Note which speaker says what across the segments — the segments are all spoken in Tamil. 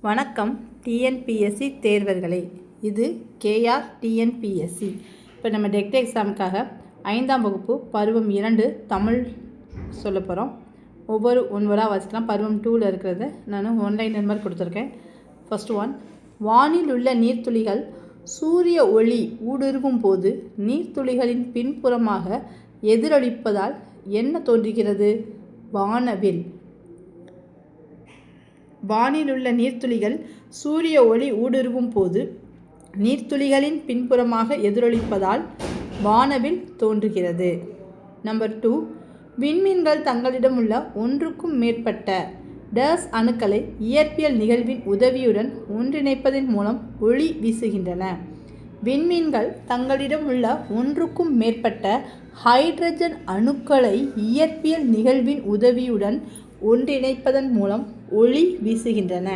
Speaker 1: வணக்கம் டிஎன்பிஎஸ்சி தேர்வர்களே. இது கேஆர் டிஎன்பிஎஸ்சி. இப்போ நம்ம டெக்ட் எக்ஸாமுக்காக 5ஆம் வகுப்பு பருவம் 2 தமிழ் சொல்ல போகிறோம். ஒவ்வொரு ஒன்வராக வச்சுக்கலாம். பருவம் 2ல் இருக்கிறது நான் ஒன்லைன் நம்பர் கொடுத்துருக்கேன். ஃபர்ஸ்ட் ஒன், வானில் உள்ள நீர்த்துளிகள் சூரிய ஒளி ஊடுருவும் போது நீர்த்துளிகளின் பின்புறமாக எதிரொலிப்பதால் என்ன தோன்றுகிறது? வானவில். வானிலுள்ள நீர்த்துளிகள் சூரிய ஒளி ஊடுருவும் போது நீர்த்துளிகளின் பின்புறமாக எதிரொலிப்பதால் வானவில் தோன்றுகிறது. நம்பர் 2, விண்மீன்கள் தங்களிடம் உள்ள ஒன்றுக்கும் மேற்பட்ட டேஸ் அணுக்களை இயற்பியல் நிகழ்வின் உதவியுடன் ஒன்றிணைப்பதன் மூலம் ஒளி வீசுகின்றன. விண்மீன்கள் தங்களிடம் உள்ள ஒன்றுக்கும் மேற்பட்ட ஹைட்ரஜன் அணுக்களை இயற்பியல் நிகழ்வின் உதவியுடன் ஒன்றிணைப்பதன் மூலம் ஒளி வீசுகின்றன.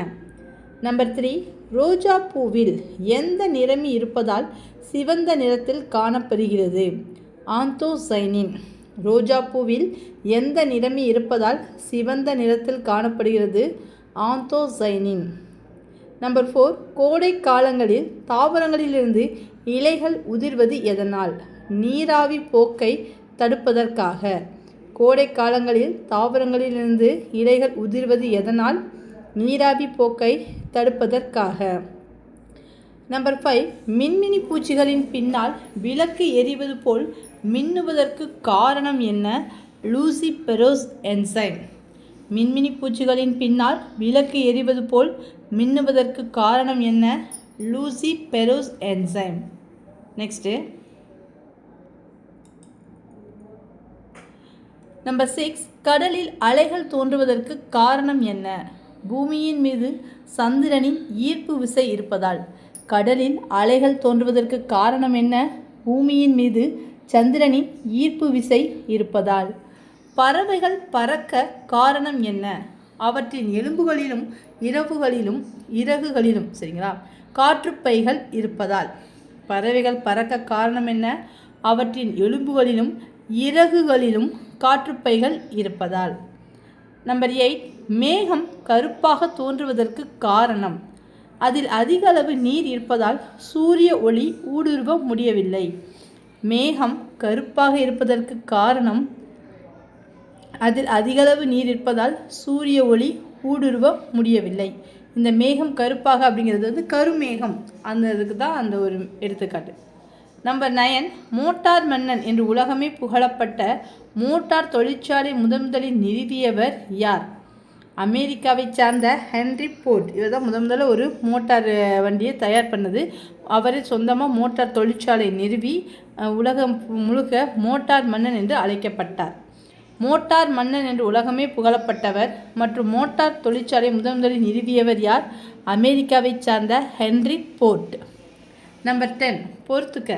Speaker 1: நம்பர் 3, ரோஜா பூவில் எந்த நிறமி இருப்பதால் சிவந்த நிறத்தில் காணப்படுகிறது? ஆந்தோசைனின். ரோஜா பூவில் எந்த நிறமி இருப்பதால் சிவந்த நிறத்தில் காணப்படுகிறது? ஆந்தோசைனின். நம்பர் 4, கோடை காலங்களில் தாவரங்களிலிருந்து இலைகள் உதிர்வது எதனால்? நீராவி போக்கை தடுப்பதற்காக. கோடை காலங்களில் தாவரங்களிலிருந்து இலைகள் உதிர்வது எதனால்? நீராவி போக்கை தடுப்பதற்காக. நம்பர் 5, மின்மினி பூச்சிகளின் பின்னால் விளக்கு எரிவது போல் மின்னுவதற்கு காரணம் என்ன? லூசிபெரோஸ் என்சைம். மின்மினி பூச்சிகளின் பின்னால் விளக்கு எரிவது போல் மின்னுவதற்கு காரணம் என்ன? லூசிபெரோஸ் என்சைம். நெக்ஸ்ட்டு நம்பர் 6, கடலில் அலைகள் தோன்றுவதற்கு காரணம் என்ன? பூமியின் மீது சந்திரனின் ஈர்ப்பு விசை இருப்பதால். கடலில் அலைகள் தோன்றுவதற்கு காரணம் என்ன? பூமியின் மீது சந்திரனின் ஈர்ப்பு விசை இருப்பதால். பறவைகள் பறக்க காரணம் என்ன? அவற்றின் எலும்புகளிலும் இறகுகளிலும் சரிங்களா காற்றுப்பைகள் இருப்பதால். பறவைகள் பறக்க காரணம் என்ன? அவற்றின் எலும்புகளிலும் இறகுகளிலும் காற்றுப்பைகள் இருப்பதால். நம்பர் 8, மேகம் கருப்பாக தோன்றுவதற்கு காரணம்? அதில் அதிக அளவு நீர் இருப்பதால் சூரிய ஒளி ஊடுருவ முடியவில்லை. மேகம் கருப்பாக இருப்பதற்கு காரணம் அதில் அதிகளவு நீர் இருப்பதால் சூரிய ஒளி ஊடுருவ முடியவில்லை. இந்த மேகம் கருப்பாக அப்படிங்கிறது வந்து கருமேகம், அந்த இதுக்கு தான் அந்த ஒரு எடுத்துக்காட்டு. நம்பர் 9, மோட்டார் மன்னன் என்று உலகமே புகழப்பட்ட மோட்டார் தொழிற்சாலை முதலில் நிறுவியவர் யார்? அமெரிக்காவை சார்ந்த ஹென்ரி போர்ட். இவர் தான் முதல்ல ஒரு மோட்டார் வண்டியை தயார் பண்ணது. அவரே சொந்தமாக மோட்டார் தொழிற்சாலை நிறுவி உலகம் முழுக்க மோட்டார் மன்னன் என்று அழைக்கப்பட்டார். மோட்டார் மன்னன் என்று உலகமே புகழப்பட்டவர் மற்றும் மோட்டார் தொழிற்சாலை முதலில் நிறுவியவர் யார்? அமெரிக்காவை சார்ந்த ஹென்ரி போர்ட். நம்பர் 10, பொறுத்துக்க.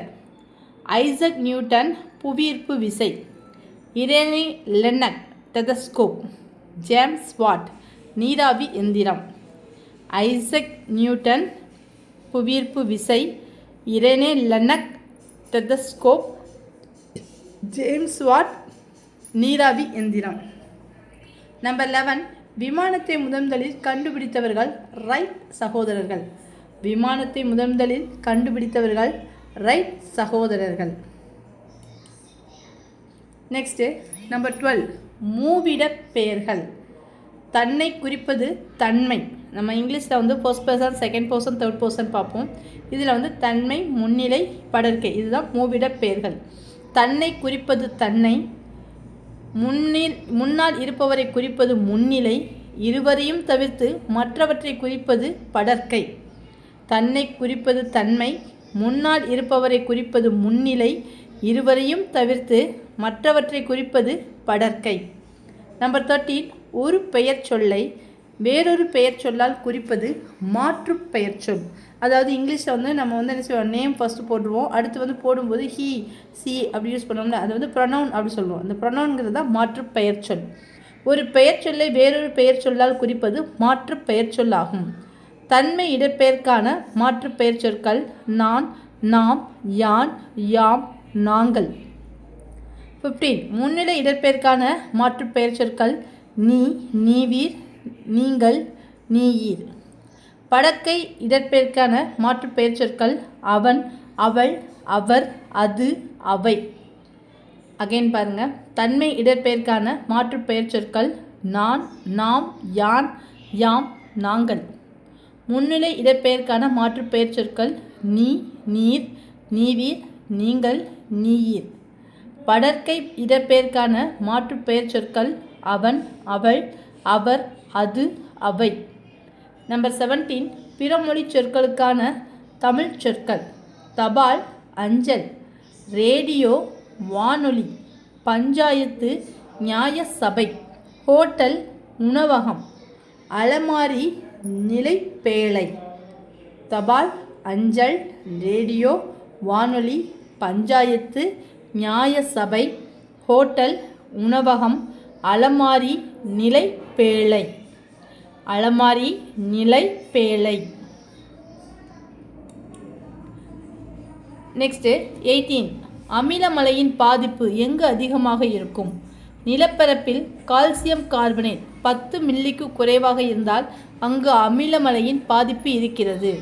Speaker 1: ஐசக் நியூட்டன் புவியீர்ப்பு விசை. இரேனி லென்னக் டெலஸ்கோப். ஜேம்ஸ் வாட் நீராவி எந்திரம். ஐசக் நியூட்டன் புவியீர்ப்பு விசை, இரேனி லென்னக் டெலஸ்கோப், ஜேம்ஸ் வாட் நீராவி எந்திரம். நம்பர் 11, விமானத்தை முதலில் கண்டுபிடித்தவர்கள் ரைட் சகோதரர்கள். விமானத்தை முதலில் கண்டுபிடித்தவர்கள் ரைட் சகோதரர்கள். நெக்ஸ்ட்டு நம்பர் 12, மூவிட பெயர்கள். தன்னை குறிப்பது தன்மை. நம்ம இங்கிலீஷில் வந்து first person, second person, third person பார்ப்போம். இதில் வந்து தன்மை, முன்னிலை, படர்க்கை, இதுதான் மூவிட பெயர்கள். தன்னை குறிப்பது தன்னை, முன்னால் இருப்பவரை குறிப்பது முன்னிலை, இருவரையும் தவிர்த்து மற்றவற்றை குறிப்பது படர்க்கை. தன்னை குறிப்பது தன்மை, முன்னால் இருப்பவரை குறிப்பது முன்னிலை, இருவரையும் தவிர்த்து மற்றவற்றை குறிப்பது படர்க்கை. நம்பர் 13, ஒரு பெயர் சொல்லை வேறொரு பெயர் சொல்லால் குறிப்பது மாற்று பெயர் சொல். அதாவது இங்கிலீஷில் வந்து நம்ம வந்து என்ன செய்வோம், நேம் ஃபஸ்ட்டு போட்டுருவோம், அடுத்து வந்து போடும்போது ஹீ சி அப்படி யூஸ் பண்ணோம்னா அது வந்து ப்ரொனவுன் அப்படி சொல்லுவோம். அந்த ப்ரொனவுன்கிறது தான் மாற்று பெயர் சொல். ஒரு பெயர் சொல்லை வேறொரு பெயர் சொல்லால் குறிப்பது மாற்று பெயர் சொல் ஆகும். தன்மை இடப்பெயர்க்கான மாற்று பெயர் சொற்கள் நான், நாம், யான், யாம், நாங்கள். 15, முன்னிலை இடப்பெயர்க்கான மாற்று பெயர் சொற்கள் நீ, நீவீர், நீங்கள், நீயீர். படர்க்கை இடப்பெயர்க்கான மாற்று பெயர் சொற்கள் அவன், அவள், அவர், அது, அவை. அகைன் பாருங்க, தன்மை இடப்பெயர்க்கான மாற்று பெயர் சொற்கள் நான், நாம், யான், யாம், நாங்கள். முன்னிலை இடப்பெயர்க்கான மாற்று பெயர் சொற்கள் நீ, நீர், நீவீர், நீங்கள், நீயீர். படர்க்கை இடப்பெயர்க்கான மாற்று பெயர் சொற்கள் அவன், அவள், அவர், அது, அவை. நம்பர் 17, பிறமொழி சொற்களுக்கான தமிழ் சொற்கள் தபால், அஞ்சல், ரேடியோ, வானொலி, பஞ்சாயத்து, நியாய சபை, ஹோட்டல், உணவகம், அலமாரி, நிலைப்பேழை. தபால், அஞ்சல், ரேடியோ, வானொலி, பஞ்சாயத்து, நியாய சபை, ஹோட்டல், உணவகம், அலமாரி, நிலைப்பேழை. அலமாரி, நிலைப்பேழை. நெக்ஸ்ட்டு 18, அமிலமலையின் பாதிப்பு எங்கு அதிகமாக இருக்கும்? நிலப்பரப்பில் கால்சியம் கார்பனேட் 10 மில்லிக்கு குறைவாக இருந்தால் அங்கு அமிலமலையின் பாதிப்பு இருக்கிறது.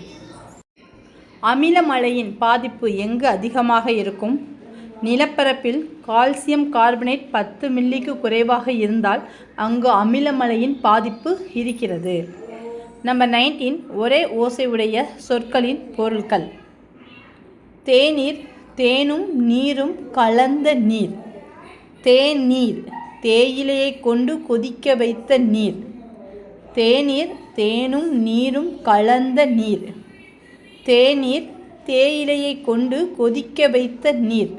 Speaker 1: அமிலமலையின் பாதிப்பு எங்கு அதிகமாக இருக்கும்? நிலப்பரப்பில் கால்சியம் கார்பனேட் 10 மில்லிக்கு குறைவாக இருந்தால் அங்கு அமிலமலையின் பாதிப்பு இருக்கிறது. நம்பர் 19, ஒரே ஓசை உடைய சொற்களின் பொருட்கள் தேநீர், தேனும் நீரும் கலந்த நீர். தேநீர், தேயிலையை கொண்டு கொதிக்க வைத்த நீர். தேநீர், தேனும் நீரும் கலந்த நீர். தேநீர், தேயிலையை கொண்டு கொதிக்க வைத்த நீர்.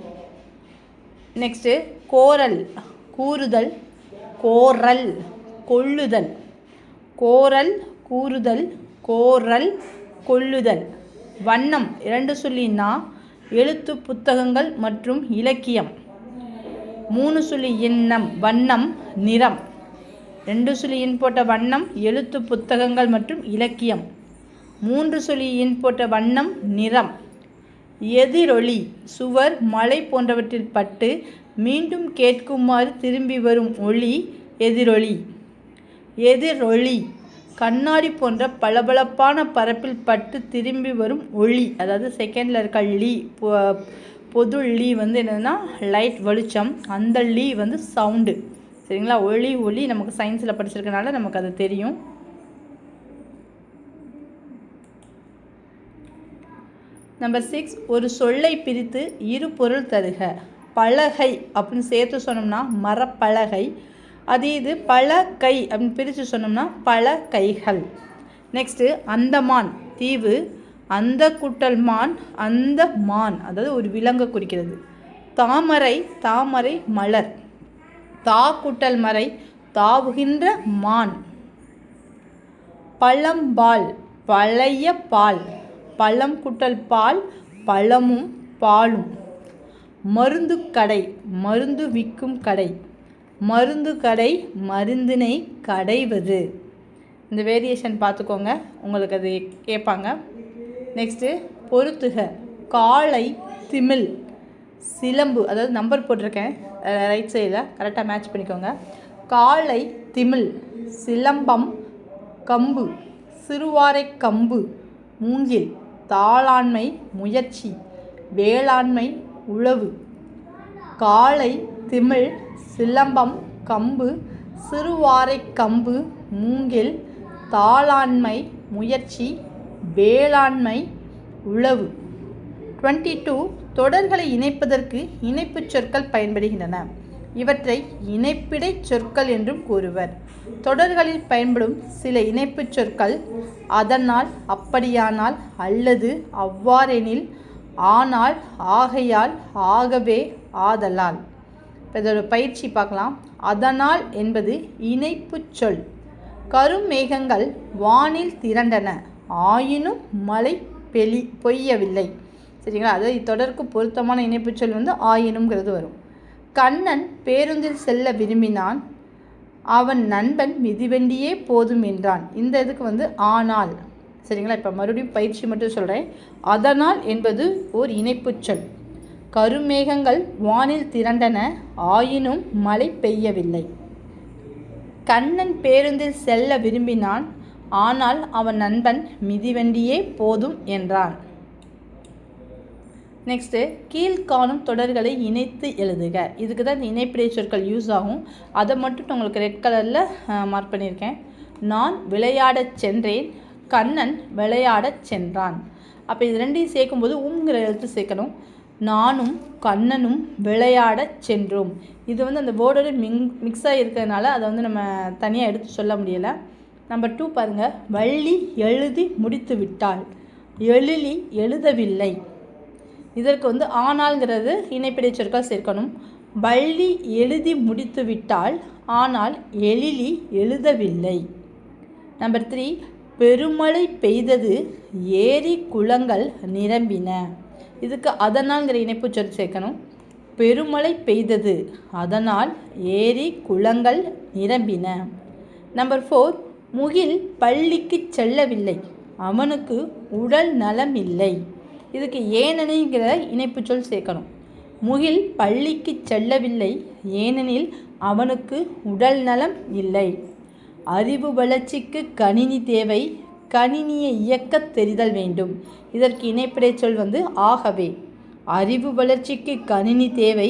Speaker 1: நெக்ஸ்ட்டு கோரல், கூறுதல், கோரல், கொள்ளுதல். கோரல், கூறுதல், கோரல், கொள்ளுதல். வண்ணம் 2 சொல்லி நா, எழுத்து புத்தகங்கள் மற்றும் இலக்கியம். 3 சொல்லி எண்ணம், வண்ணம், நிறம். 2 சொல்லி இன் போட்ட வண்ணம், எழுத்து புத்தகங்கள் மற்றும் இலக்கியம். 3 சொல்லி இன் போட்ட வண்ணம், நிறம். எதிரொலி, சுவர், மலை போன்றவற்றில் பட்டு மீண்டும் கேட்குமாறு திரும்பி வரும் ஒளி எதிரொலி. எதிரொலி, கண்ணாடி போன்ற பளபளப்பான பரப்பில் பட்டு திரும்பி வரும் ஒளி, அதாவது செகண்டில் இருக்க லீ, பொது லீ வந்து என்னென்னா லைட், வெளிச்சம். அந்த லீ வந்து சவுண்டு. சரிங்களா? ஒளி நமக்கு சயின்ஸில் படிச்சிருக்கனால நமக்கு அது தெரியும். நம்பர் 6, ஒரு சொல்லை பிரித்து இரு பொருள் தருக. பலகை அப்படின்னு சேர்த்து சொன்னோம்னா மரப்பலகை. அதே இது பலகை அப்படின்னு பிரித்து சொன்னோம்னா பல கைகள். நெக்ஸ்ட்டு அந்தமான் தீவு, அந்த கூட்டல் மான், அந்த மான், அதாவது ஒரு விலங்கு குறிக்கிறது. தாமரை, தாமரை மலர். தா கூட்டல் மறை, தாவுகின்ற மான். பழம்பால், பழைய பால். பழம் கூட்டல் பால், பழமும் பாலும். மருந்து கடை, மருந்து விற்கும் கடை. மருந்து கடை, மருந்தினை கடைவது. இந்த வேரியேஷன் பார்த்துக்கோங்க, உங்களுக்கு அது கேட்பாங்க. நெக்ஸ்ட்டு பொறுத்துக. காளை, திமில், சிலம்பு, அதாவது நம்பர் போட்டிருக்கேன் ரைட் சைடில், கரெக்டாக மேட்ச் பண்ணிக்கோங்க. காளை, திமில், சிலம்பம், கம்பு, சிறுவாரை கம்பு, மூங்கில், தாளாண்மை, முயற்சி, வேளாண்மை, உழவு. காளை, திமில், சிலம்பம், கம்பு, சிறுவாரை கம்பு, மூங்கில், தாளாண்மை, முயற்சி, வேளாண்மை, உழவு. 22, தொடர்களை இணைப்பதற்கு இணைப்புச் சொற்கள் பயன்படுகின்றன. இவற்றை இணைப்பிடை சொற்கள் என்றும் கூறுவர். தொடர்களில் பயன்படும் சில இணைப்புச் சொற்கள் அதனால், அப்படியானால், அல்லது, அவ்வாறெனில், ஆனால், ஆகையால், ஆகவே, ஆதலால். இப்போ இதோட பயிற்சி பார்க்கலாம். அதனால் என்பது இணைப்புச் சொல். கருமேகங்கள் வானில் திரண்டன, ஆயினும் மழை பொய்யவில்லை. சரிங்களா? அதாவது இத்தொடருக்கு பொருத்தமான இணைப்புச் சொல் வந்து ஆயினும்ங்கிறது வரும். கண்ணன் பேருந்தில் செல்ல விரும்பினான், அவன் நண்பன் மிதிவண்டியே போதும் என்றான். இந்த இதுக்கு வந்து ஆனால். சரிங்களா? இப்போ மறுபடியும் பயிற்சி மட்டும் சொல்கிறேன். அதனால் என்பது ஓர் இணைப்புச் சொல். கருமேகங்கள் வானில் திரண்டன, ஆயினும் மழை பெய்யவில்லை. கண்ணன் பேருந்தில் செல்ல விரும்பினான், ஆனால் அவன் நண்பன் மிதிவண்டியே போதும் என்றான். நெக்ஸ்ட்டு கீழ்காணும் தொடர்களை இணைத்து எழுதுக. இதுக்கு தான் இந்த இணைப்பிடை சொற்கள் யூஸ் ஆகும். அதை மட்டும் உங்களுக்கு ரெட் கலரில் மார்க் பண்ணியிருக்கேன். நான் விளையாடச் சென்றேன், கண்ணன் விளையாடச் சென்றான். அப்போ இது ரெண்டையும் சேர்க்கும்போது உங்கிற எழுத்து சேர்க்கணும். நானும் கண்ணனும் விளையாடச் சென்றோம். இது அந்த வேர்டோட மிக்ஸாக இருக்கிறதுனால அதை நம்ம தனியாக எடுத்து சொல்ல முடியலை. நம்பர் 2 பாருங்கள். வள்ளி எழுதி முடித்து விட்டாள், எழிலி எழுதவில்லை. இதற்கு ஆனால்ங்கிறது இணைப்பிடை சொற்கள் சேர்க்கணும். வள்ளி எழுதி முடித்து விட்டாள், ஆனால் எழிலி எழுதவில்லை. நம்பர் 3 பெருமழை பெய்தது, ஏரி குளங்கள் நிரம்பின. இதுக்கு அதனால்ங்கிற இணைப்பு சொல் சேர்க்கணும். பெருமழை பெய்தது, அதனால் ஏரி குளங்கள் நிரம்பின. நம்பர் 4 முகில் பள்ளிக்கு செல்லவில்லை, அவனுக்கு உடல் நலம் இல்லை. இதுக்கு ஏனெனில்ங்கிற இணைப்பு சொல் சேர்க்கணும். முகில் பள்ளிக்கு செல்லவில்லை, ஏனெனில் அவனுக்கு உடல் நலம் இல்லை. அறிவு வளர்ச்சிக்கு கணினி தேவை, கணினியை இயக்கத் தெரிதல் வேண்டும். இதற்கு இணைப்பிடை சொல் ஆகவே. அறிவு வளர்ச்சிக்கு கணினி தேவை,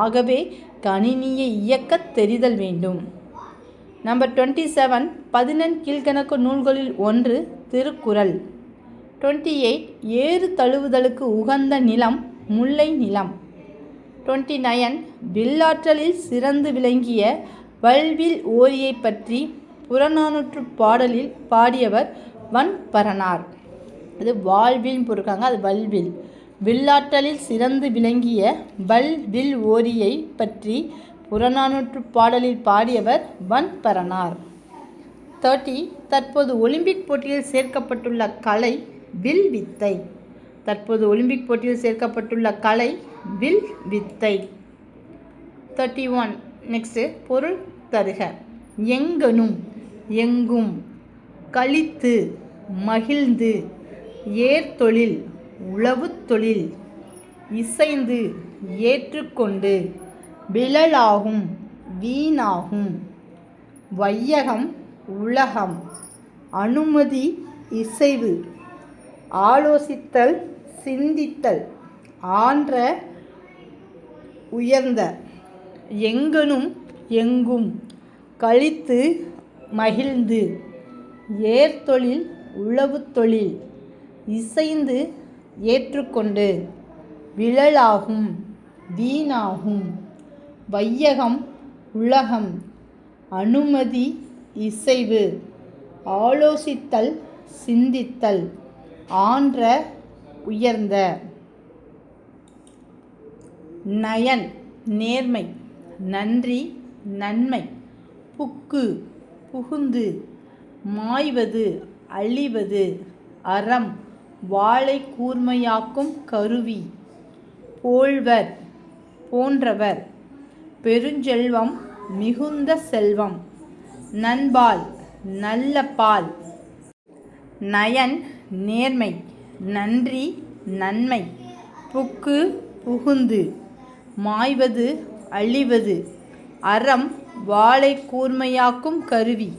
Speaker 1: ஆகவே கணினியை இயக்கத் தெரிதல் வேண்டும். நம்பர் 27 11 கீழ்கணக்கு நூல்களில் ஒன்று திருக்குறள். 28 ஏறு தழுவுதலுக்கு உகந்த நிலம் முல்லை நிலம். 29 வில்லாற்றலில் சிறந்து விளங்கிய வல்வில் ஓரியை பற்றி புறநானூற்று பாடலில் பாடியவர் வன்பரணார். அது வாழ்வில் பொறுக்காங்க, அது வல்வில். வில்லாற்றலில் சிறந்து விளங்கிய வல்வில் ஓரியை பற்றி புறநானூற்று பாடலில் பாடியவர் வன்பரணார். 30 தற்போது ஒலிம்பிக் போட்டியில் சேர்க்கப்பட்டுள்ள கலை வில் வித்தை. தற்போது ஒலிம்பிக் போட்டியில் சேர்க்கப்பட்டுள்ள கலை வில் வித்தை. 31 நெக்ஸ்ட்டு பொருள் தருக. எங்கனும் எங்கும், கழித்து மகிழ்ந்து, ஏர்தொழில் உழவு தொழில், இசைந்து ஏற்றுக்கொண்டு, விழலாகும் வீணாகும், வையகம் உலகம், அனுமதி இசைவு, ஆலோசித்தல் சிந்தித்தல், ஆன்ற உயர்ந்த. எங்கனும் எங்கும், கழித்து மகிழ்ந்து, ஏர்தொழில் உழவு தொழில், இசைந்து ஏற்றுக்கொண்டு, விழலாகும் வீணாகும், வையகம் உலகம், அனுமதி இசைவு, ஆலோசித்தல் சிந்தித்தல், ஆன்ற உயர்ந்த. நயன் நேர்மை, நன்றி நன்மை, புக்கு புகுந்து, மாய்வது அழிவது, அறம் வாளை கூர்மையாக்கும் கருவி, போல்வர் போன்றவர், பெருஞ்செல்வம் மிகுந்த செல்வம், நண்பால் நல்ல பால். நயன் நேர்மை, நன்றி நன்மை, புக்கு புகுந்து, மாய்வது அழிவது, அறம் வாளை கூர்மையாக்கும் கருவி,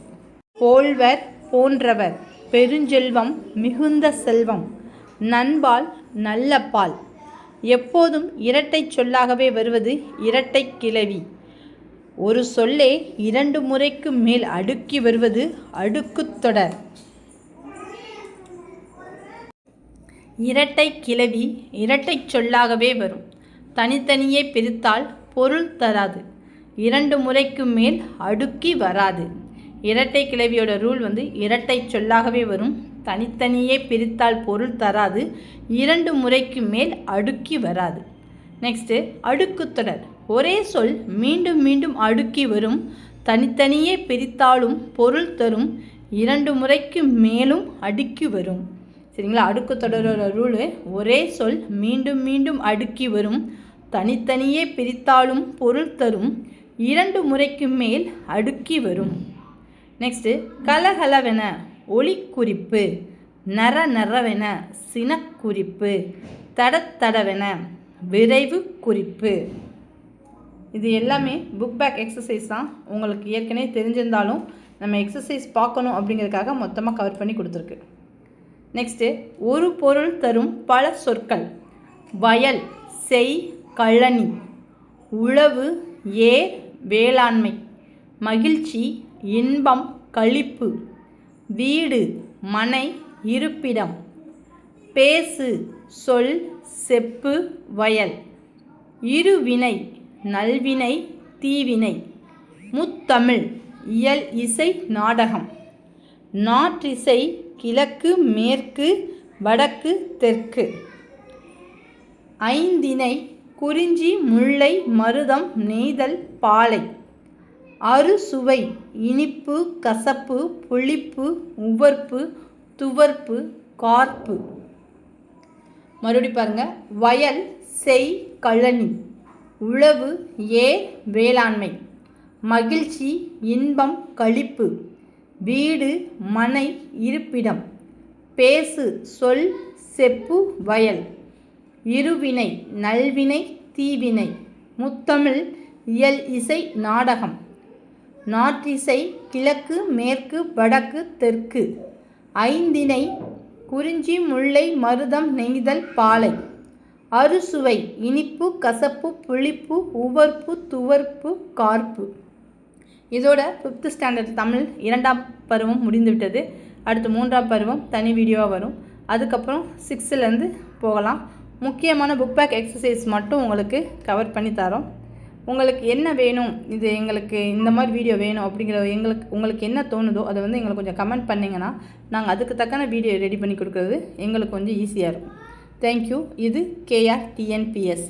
Speaker 1: போல்வர் போன்றவர், பெருஞ்செல்வம் மிகுந்த செல்வம், நண்பால் நல்ல பால். எப்போதும் இரட்டை சொல்லாகவே வருவது இரட்டை கிளவி. ஒரு சொல்லே 2 முறைக்கு மேல் அடுக்கி வருவது அடுக்குத்தொடர். இரட்டை கிளவி இரட்டை சொல்லாகவே வரும். தனித்தனியே பிரித்தால் பொருள் தராது. 2 முறைக்கு மேல் அடுக்கி வராது. இரட்டை கிளவியோட ரூல் இரட்டை சொல்லாகவே வரும். தனித்தனியே பிரித்தால் பொருள் தராது. 2 முறைக்கு மேல் அடுக்கி வராது. நெக்ஸ்ட்டு அடுக்குத்தொடர். ஒரே சொல் மீண்டும் மீண்டும் அடுக்கி வரும். தனித்தனியே பிரித்தாலும் பொருள் தரும். 2 முறைக்கு மேலும் அடுக்கி வரும். சரிங்களா? அடுக்குத்தொடரோட ரூலு ஒரே சொல் மீண்டும் மீண்டும் அடுக்கி வரும். தனித்தனியே பிரித்தாலும் பொருள் தரும். 2 முறைக்கு மேல் அடுக்கி வரும். நெக்ஸ்ட்டு கலகலவென ஒளிக்குறிப்பு, நர நரவென சினக்குறிப்பு, தடத்தடவென விரைவு குறிப்பு. இது எல்லாமே புக் பேக் எக்ஸசைஸ் தான். உங்களுக்கு ஏற்கனவே தெரிஞ்சிருந்தாலும் நம்ம எக்ஸசைஸ் பார்க்கணும் அப்படிங்கிறதுக்காக மொத்தமாக கவர் பண்ணி கொடுத்துருக்கு. நெக்ஸ்ட்டு, ஒரு பொருள் தரும் பல சொற்கள். வயல், செய், கழனி. உழவு, ஏர், வேளாண்மை. மகிழ்ச்சி, இன்பம், களிப்பு. வீடு, மனை, இருப்பிடம். பேசு, சொல், செப்பு, வயல். இருவினை, நல்வினை, தீவினை. முத்தமிழ், இயல், இசை, நாடகம். நாற்றிசை, கிழக்கு, மேற்கு, வடக்கு, தெற்கு. ஐந்திணை, குறிஞ்சி, முல்லை, மருதம், நெய்தல், பாலை. அறுசுவை, இனிப்பு, கசப்பு, புளிப்பு, உவர்ப்பு, துவர்ப்பு, கார்ப்பு. மறுபடி பாருங்கள். வயல், செய், கழனி. உழவு, ஏர், வேளாண்மை. மகிழ்ச்சி, இன்பம், களிப்பு. வீடு, மனை, இருப்பிடம். பேசு, சொல், செப்பு, வயல். இருவினை, நல்வினை, தீவினை. முத்தமிழ், இயல், இசை, நாடகம். நாற்றிசை, கிழக்கு, மேற்கு, வடக்கு, தெற்கு. ஐந்திணை, குறிஞ்சி, முல்லை, மருதம், நெய்தல், பாலை. அறுசுவை, இனிப்பு, கசப்பு, புளிப்பு, உவர்ப்பு, துவர்ப்பு, கார்ப்பு. இதோட 5th ஸ்டாண்டர்ட் தமிழ் 2ஆம் பருவம் முடிந்துவிட்டது. அடுத்து 3ஆம் பருவம் தனி வீடியோவாக வரும். அதுக்கப்புறம் 6லேருந்து போகலாம். முக்கியமான புக் பேக் எக்ஸசைஸ் மட்டும் உங்களுக்கு கவர் பண்ணி தரோம். உங்களுக்கு என்ன வேணும், இது எங்களுக்கு இந்த மாதிரி வீடியோ வேணும் அப்படிங்கிற உங்களுக்கு என்ன தோணுதோ அதை வந்து எங்களுக்கு கொஞ்சம் கமெண்ட் பண்ணிங்கன்னா நாங்கள் அதுக்கு தக்கான வீடியோ ரெடி பண்ணி கொடுக்குறது எங்களுக்கு கொஞ்சம் ஈஸியாக இருக்கும். தேங்க்யூ. இது KR TNPSC.